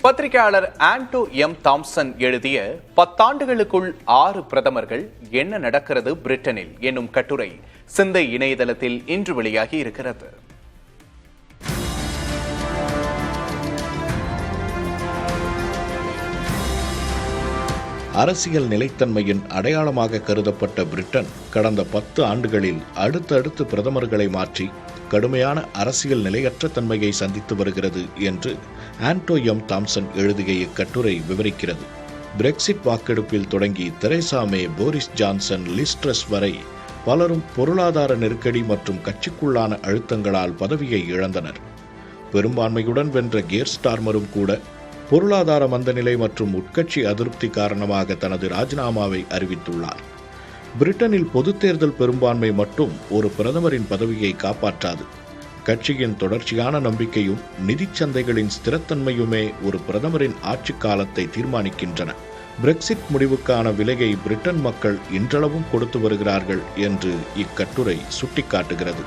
பத்திரிகையாளர் ஆண்டோ M Thomson எழுதிய 10 ஆண்டுகளுக்குள் 6 பிரதமர்கள் என்ன நடக்கிறது பிரிட்டனில் என்னும் கட்டுரை சிந்தை இணையதளத்தில் இன்று வெளியாகி இருக்கிறது. அரசியல் நிலைத்தன்மையின் அடையாளமாக கருதப்பட்ட பிரிட்டன் கடந்த 10 ஆண்டுகளில் அடுத்தடுத்து பிரதமர்களை மாற்றி கடுமையான அரசியல் நிலையற்ற தன்மையை சந்தித்து வருகிறது என்று ஆண்டோ எம் தாம்சன் எழுதிய இக்கட்டுரை விவரிக்கிறது. பிரெக்சிட் வாக்கெடுப்பில் தொடங்கி Theresa May, Boris Johnson, Liz Truss வரை பலரும் பொருளாதார நெருக்கடி மற்றும் கட்சிக்குள்ளான அழுத்தங்களால் பதவியை இழந்தனர். பெரும்பான்மையுடன் வென்ற கியர் ஸ்டார்மரும் கூட பொருளாதார மந்தநிலை மற்றும் உட்கட்சி அதிருப்தி காரணமாக தனது ராஜினாமாவை அறிவித்துள்ளார். பிரிட்டனில் பொதுத் தேர்தல் பெரும்பான்மை மட்டும் ஒரு பிரதமரின் பதவியை காப்பாற்றாது. கட்சியின் தொடர்ச்சியான நம்பிக்கையும் நிதிச் சந்தைகளின் ஸ்திரத்தன்மையுமே ஒரு பிரதமரின் ஆட்சி காலத்தை தீர்மானிக்கின்றன. பிரெக்சிட் முடிவுக்கான விலையை பிரிட்டன் மக்கள் இன்றளவும் கொடுத்து வருகிறார்கள் என்று இக்கட்டுரை சுட்டிக்காட்டுகிறது.